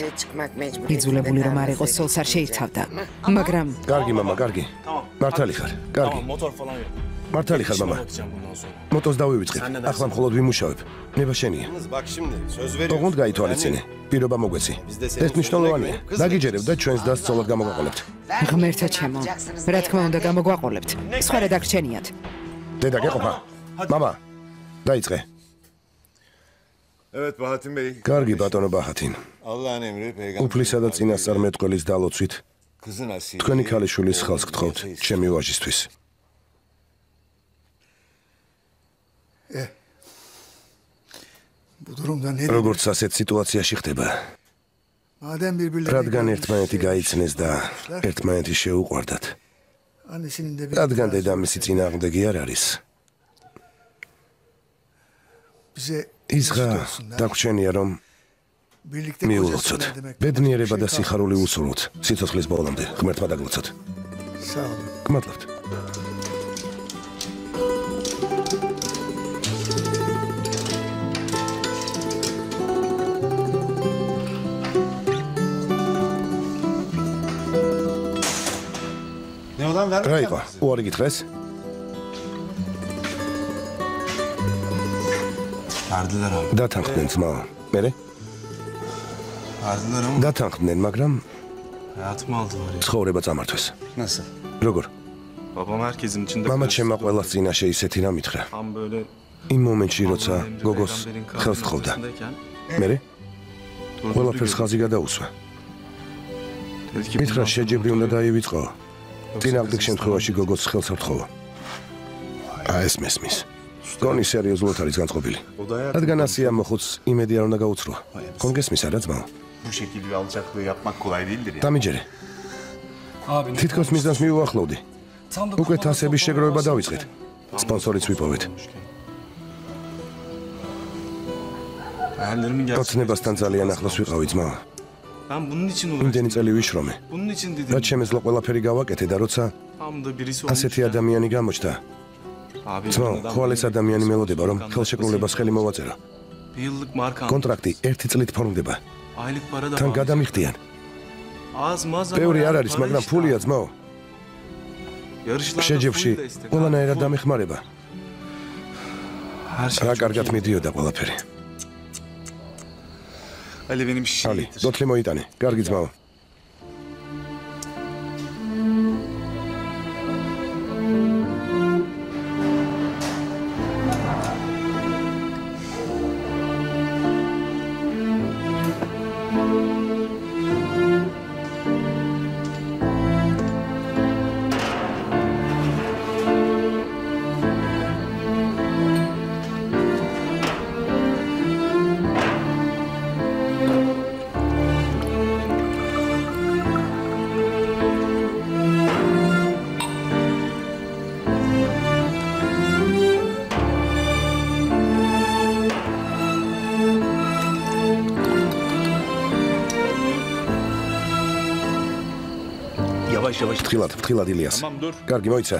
იძულებული რომ არ იყოს სოლს არ შეიცავდა. მაგრამ კარგი მამა, კარგი. Tamam. მართალი ხარ. კარგი. Tamam, motor falan yok. მართალი ხარ მამა. Bakacağım bundan sonra. მოტოს დავივიწყებ. ახლა მხოლოდ ვიმუშავებ. ნება შენია. yalnız bak şimdi söz veriyorum. ოღონდ გაითვალისწინე. პირობა მოგვეცი. ეს მნიშვნელოვანია. დაგიჯერებ და ჩვენს დასს ცოლად გამოგვაყოლებთ. ღმერთო ჩემო, რა თქმა უნდა გამოგვაყოლებთ. სხვა რა დაგრჩენიათ. დედა გეყოფა. მამა, დაიწყე. Evet Bahattin Bey. კარგი ბატონო ბაჰათინ. Allah'ın emri peygamber. უფლისა და წინასწარმეტყველის დალოცვით Kızın Asiye. თქვენი ქალიშვილის ხელს გთხოვთ ჩემი ვაჟისთვის. Bu durumda ne როგორც ასეთ სიტუაციაში ხდება, Madem birbirlerine რადგან ერთმანეთი გაიცნეს და ერთმანეთი შეუყვარდათ, annesinin de bir რადგან დედამისი წინააღმდეგი არ არის, bize ის ღა დაგვრჩენია რომ birlikte მიულოცოთ. kocasınlar demek. ბედნიერება და სიხარული უსურვოთ სიცოცხლის ბოლომდე, ღმერთმა დაგლოცოთ. Sağ olun. გმადლობთ. Ne olan vermek რა იყო? უარი გითხრეს? Verdiler abi. დათანხმდნენ ძმაო. მერე? Verdiler ama დათანხმდნენ, მაგრამ hayatımı aldılar ya. ცხოვრება წამართვეს. Nasıl? როგორ? Babam herkesin içinde მამა karıştı. ჩემმა ყველას წინაშე ისეთი რამ ითხრა. Tam böyle იმ მომენტში, როცა Allah'ın emri, გოგოს peygamberin ხელს kalbinin თხოვდა. ortasındayken მერე? durdurdu ყველაფერს gözü. ხაზი გადაუსვა. Dedi ki მითხრა bundan შეჯიბრი sonra უნდა motoru- დაივიწყო. წინააღმდეგ შემთხვევაში გოგოს ხელს არ თხოვო. ეს მესმის. გონი სერიოზულად არის განწყობილი. რადგან ასია მოხუც იმედი არ უნდა გაუცრო. ხომ გესმის არა ძმაო? Bu şekilde bir alçaklığı yapmak kolay değildir ya. დამიჯერე. Abi ne თითქოს მიზანს მიუახლოვდი. tam da უკვე kupon თასების alsam შეგროვება olmaz. დავიწყეთ. სპონსორიც ვიპოვეთ. Hayallerimin gerçeği. ოცნებასთან ძალიან ახლოს ვიყავი ძმაო. Ben bunun için იმდენი uğraştım. წელი ვიშრომე. Bunun için რაც dedim. შემეძლო ყველაფერი გავაკეთე და როცა Tam da birisi ასეთი olmuş. ადამიანი გამოჩნდა, Abi ძმაო, adam ხვალ ეს benim ადამიანი sponsor მელოდება რომ dükkanında ხელშეკრულებას ხელი მოვაწერო. Bir yıllık marka aldım. კონტრაქტი 1 წლით ფორმდება. Aylık para da თან bağlı. გადამიხდიან. Az maz ama ბევრი yani არ არის, para მაგრამ işte. ფულია ძმაო. Yarışlarda შეჯიბრში full destek. ყველანაირად Full. დამეხმარება. Her şey რა çok კარგად iyi. მიდიოდა ყველაფერი. Ali benim şişe ალი, getir. დოთლი მოიტანე. კარგი ძმაო. Yavaş yavaş. ფრთხილად ილიას. Tamam dur. კარგი მოიცა.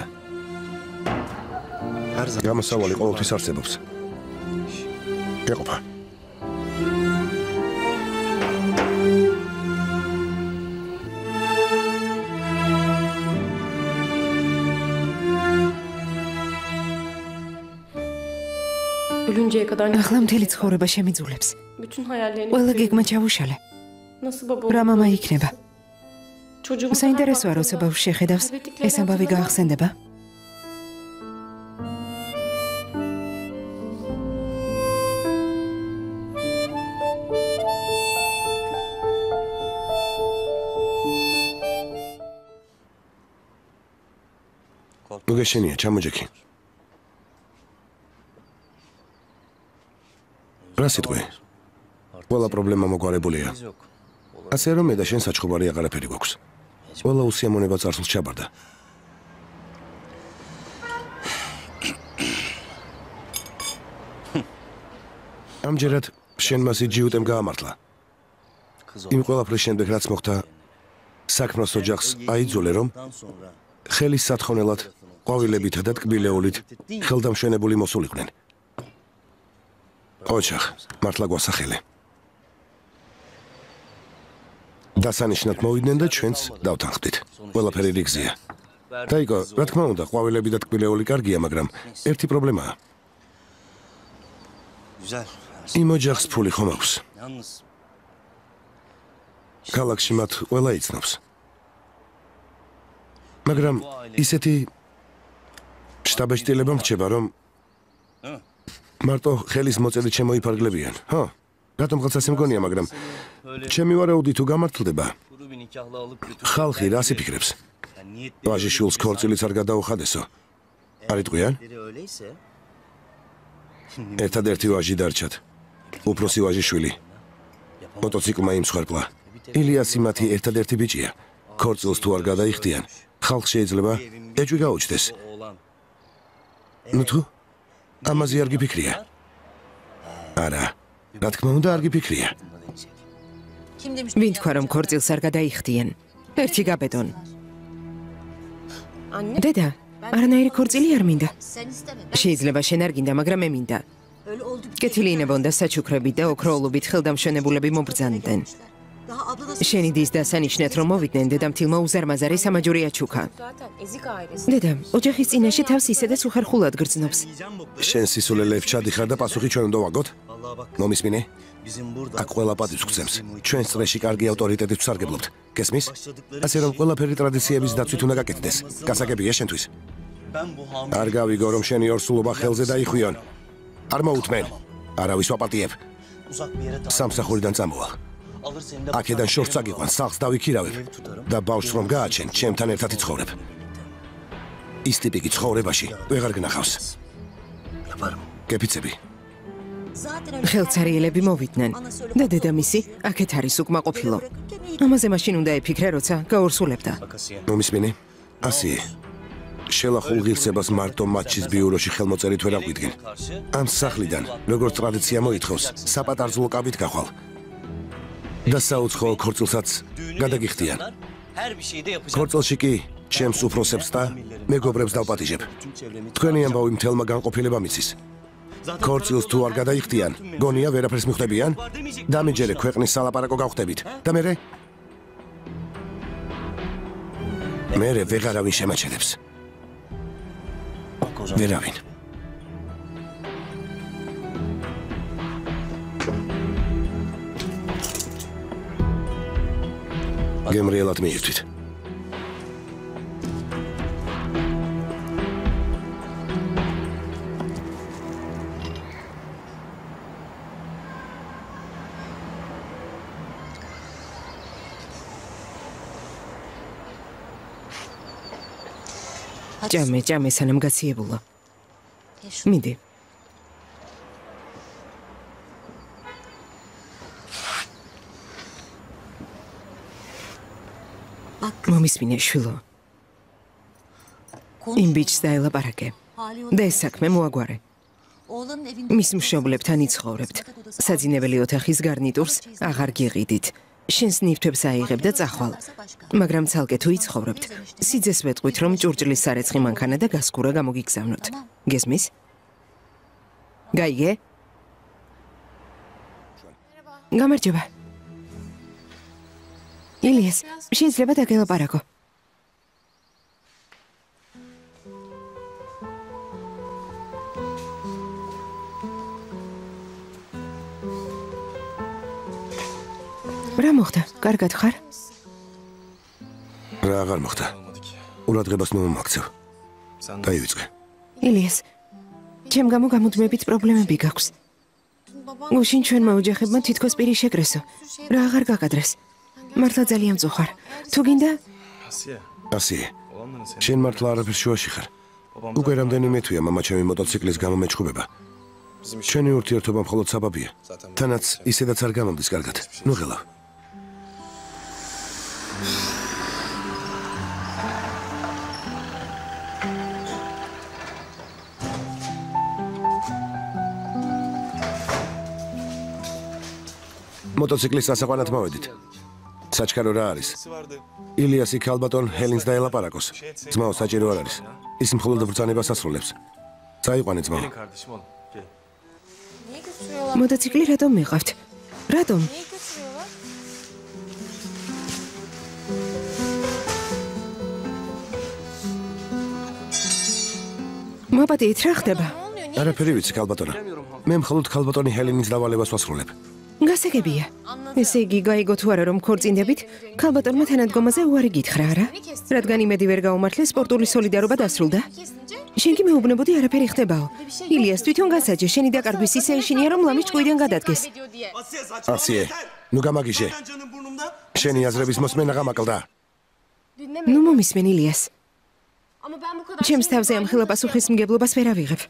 Her zaman. გამოსავალი ყოველთვის არსებობს. გეყოფა. Ölünceye kadar ახლა მთელი ცხოვრება შემიძულებს. bütün hayallerini ყველა bitirdim. გეგმა ჩავუშალე. Nasıl baba რა olup მამა böyle იქნება? საინტერესოა, როცა ბავშვი შეხედავს, ეს ამბავი გაახსენდება. მოგეშენია, ჩამოჯექი. რა სიტყვი? ყველა პრობლემა მოგვარებულია. ასე რომ მე და შენ საჩხუბარი აღარაფერი გვაქვს. ყველა უსიამონება წარსულს ჩაბარდა. ამჯერად შენ მას იჯიუტემ გაამართლა. იმ ყველაფრის შემდეგ რაც მოხდა, საქმროს ოჯახს აიძულე რომ ხელის სათხოვნელად ყვავილებითა და ტკბილეულით ხელდამშვენებული მოსულიყვნენ. ოჩახ, მართლა გვასახელე. დასანიშნად მოვიდნენ და ჩვენც დავთანხმდით. ყველაფერი რიგზია. დაიგო, რა თქმა უნდა, ყვავილები და ტკბილეული კარგია, მაგრამ ერთი პრობლემაა. იმ ოჯახს ფული ხომ აქვს. ქალაქში მათ ყველა იცნობს. მაგრამ ისეთი შტაბეშტილება მრჩება, რომ მარტო ხელის მოწედით შემოიფარგლებიან. ხო, რატომ ხალხს მგონია, მაგრამ ჩემი ვარაუდი თუ გამართლდება, ხალხი რას იფიქრებს? ვაჟიშვილს ქორწილიც არ გადაუხადესო. არ იტყვიან? ერთადერთი ვაჟი დარჩათ. უფროსი ვაჟიშვილი. მოტოციკლმა იმსხვერპლა. ილიასი მათი ერთადერთი ბიჭია. ქორწილს თუ არ გადაიხდიან, ხალხს შეიძლება ეჭვი გაუჩნდეს. ნუ თუ ამაზე არ გიფიქრია? არა, რა თქმა უნდა არ გიფიქრია. ვინ თქვა რომ ქორწილს არ გადაიხდიან? ერთი გაბედონ. დედა, არანაირი ქორწილი არ მინდა. შეიძლება შენ არ გინდა, მაგრამ მე მინდა. კეთილი ინებონდა საჩუქრებით და ოქროულობით ხელდამშვენებულები მობრძანდნენ. შენი დის დასანიშნად რომ მოვიდნენ, დედამთილმა უზარმაზარი სამაჯური აჩუქა. დედა, ოჯახის წინაშე თავს ისედაც უხერხულად გრძნობს. შენ სისულელეებს ჩადიხარ და პასუხი ჩვენ უნდა ვაგოთ? მომისმინე? აქ ყველა პატივს გცემს. ჩვენ წრეში კარგი ავტორიტეტით ვსარგებლობთ. გესმის? ასე რომ ყველაფერი ტრადიციების დაცვით უნდა გაკეთდეს. გასაგებია შენთვის. არ გავიგო რომ შენი ორსულობა ხელზე დაიხვიონ. არ მოუთმენ. არავის ვაპატიებ. სამსახურიდან წამოვალ. აქედან შორს წაგიყვან, სახლს დავიქირავებ და ბავშვს რომ გააჩენ, ჩემთან ერთად იცხოვრებ. ის ტიპიკი ცხოვრებაში ვეღარ გნახავს. გეფიცები. ხელცარიელები მოვიდნენ და დედამისი აქეთ არის უკმაყოფილო. ამაზე მაშინ უნდა ეფიქრე, როცა გაორსულებდა. მომისმინე? ასიე. შელახულ ღირსებას მარტო მატჩის ბიუროში ხელმოწერით ვერ აღვიდგენ. ამ სახლიდან, როგორც ტრადიცია მოითხოვს, საპატარძლო კაბით გახვალ. და საუცხოო ქორწილსაც გადაგიხდიან. ქორწილში კი ჩემს უფროსებს და მეგობრებს დავპატიჟებ. თქვენი ამბავი მთელმა განყოფილებამ იცის. ქორწილს თუ არ გადაიხდიან, გონია ვერაფერს მიხვდებიან? დამიჯერე ქვეყნის სალაპარაკო გავხდებით. და მერე ვეღარავინ შემაჩენებს. ვერავინ. გემრიელად მიირთვით. ჭამე, სანამ გაციებულა. მინდი. მომისმინე შვილო. იმ ბიჭს დაელაპარაკე. და ეს საქმე მოაგვარე. მის მშობლებთან იცხოვრებთ. საძინებელი ოთახის გარნიტურს აღარ გიყიდით. შენს ნივთებს აიღებ და წახვალ. მაგრამ ცალკე თუ იცხოვრებთ, სიძეს ვეტყვით, რომ ჭურჭლის სარეცხი მანქანა და გასკურა გამოგიგზავნოთ. გესმის? გაიგე? გამარჯობა. ილიას, შეიძლება დაგელაპარაკო. რა მოხდა? კარგად ხარ? რა აღარ მოხდა? ურადღებას მომაქცევ. დაივიწყე. ილიას, ჩემ გამო გამუდმებით პრობლემები გაქვს. გუშინ ჩვენმა ოჯახებმა თითქოს პირი შეკრესო. რა აღარ გაკადრეს. მართლა ძალიან მწუხარ. თუ გინდა, ასიე. შენ მართლა არაფერს შუაში ხარ. უკვე რამდენიმე თვეა მამა ჩემი მოტოციკლის გამო მეჩხუბება. ჩვენი ურთიერთობა მხოლოდ საბაბია. თანაც ისედაც არ გამომდის კარგად. ნუ ღელავ. მოტოციკლის სასაყვანად მოვედით. საჩქარო რა არის? ილიას იქ ალბათონ ჰელინს დაელაპარაკოს. ძმაო, საჭირო არ არის. ის მხოლოდ ბრძანებას ასრულებს. წაიყვანე ძმაო. მოტოციკლი რატომ მიყავთ? რატომ? მოპატიეთ, რა ხდება? არაფერი ვიცი, ქალბატონო. მე მხოლოდ ქალბატონი ჰელინის დავალებას ვასრულებ. გასაგებია. ესე იგი, გაიგო თუ არა რომ ქორწინდებით, ქალბატონმა თანადგომაზე უარი გითხრა, არა? რადგან იმედი ვერ გაუმართლეს, სპორტული სოლიდარობა დასრულდა. შენ კი მეუბნებოდი არაფერი ხდებაო. ილიას თვითონ გასაჯე, შენი დაკარგვის ისე ეშინია რომ ლამის ჭყვიდან გადადგეს. ასიე, ნუ გამაგიჟე. შენი აზრების მოსმენა გამაკლდა. ნუ მომისმენ ილიას. ჩემს თავზე ამ ხელა პასუხისმგებლობას ვერ ავიღებ.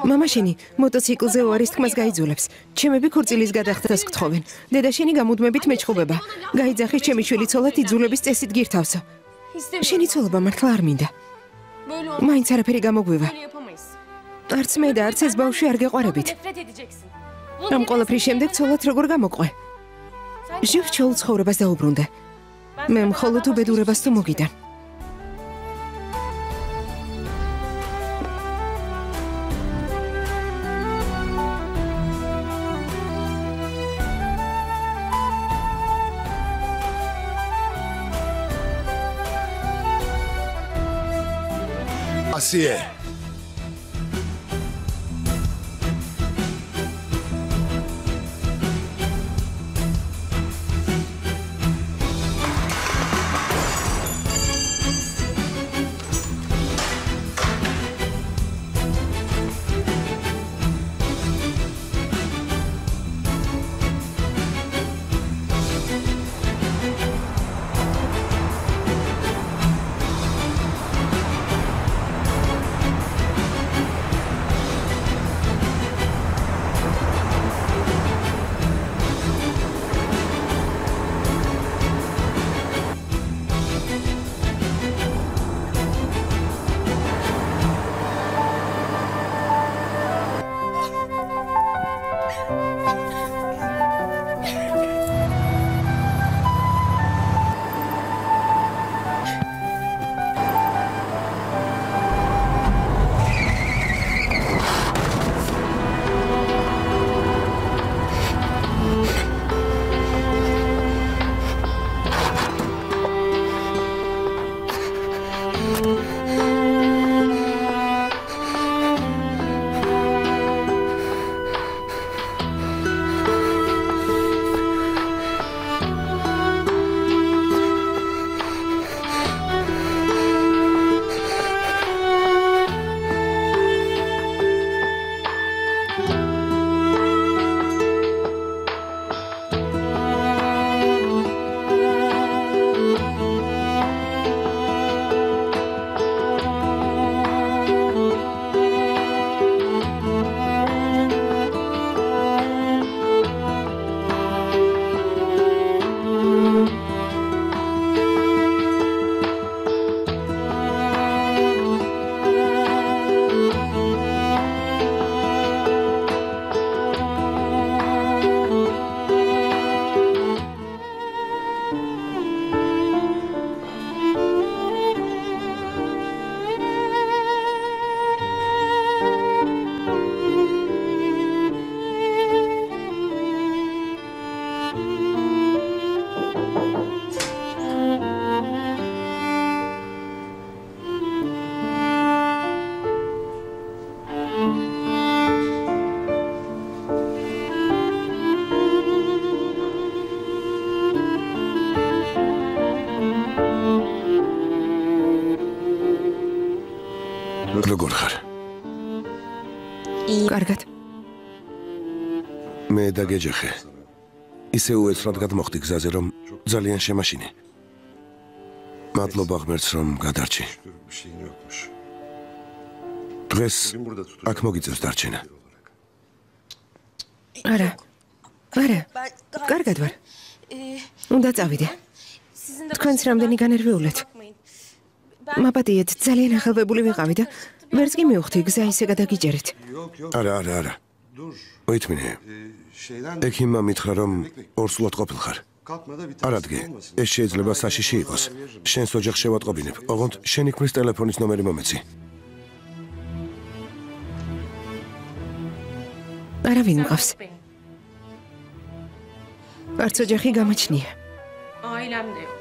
მამა შენი მოტოციკლზე უარის თქმას გაიძულებს. ჩემები ქორწილის გადახდას გთხოვენ. დედა შენი გამუდმებით მეჩხუბება. გაიძახის ჩემი შვილი ცოლად იძულების წესით გირთავსო. შენი ცოლობა მართლა არ მინდა. მაინც არაფერი გამოგვივა. არც მე და არც ეს ბავშვი არ გეყვარებით. ამ ყველაფრის შემდეგ ცოლად როგორ გამოყვე? ჟივ ჩაულ ცხოვრებას დაუბრუნდე. მე მხოლოდ უბედურებას თუ მოგიდან. ასიე. კარგად. მე დაგეჯახე. ისე უეცრად გადმოხდი გზაზე, რომ ძალიან შემაშინე. მადლობა ღმერთს, რომ გადარჩი. დღეს აქ მოგიწევს დარჩენა. არა. კარგად ვარ. უნდა წავიდე. თქვენც რამდენი განერვიულეთ. მაპატიეთ, ძალიან ახალბებული ვიყავი და ვერც კი მივხვდი გზა ისე გადაგიჭერეთ. არა. მოითმინე. ექიმმა მითხრა, რომ ორსულად ყოფილხარ. არადგე, ეს შეიძლება საშიში იყოს. შენს ოჯახს შევატყობინებ. ოღონდ შენი ქმრის ტელეფონის ნომერი მომეცი. არავინ მყავს. არც ოჯახი გამოჩნია. Ailemde yok.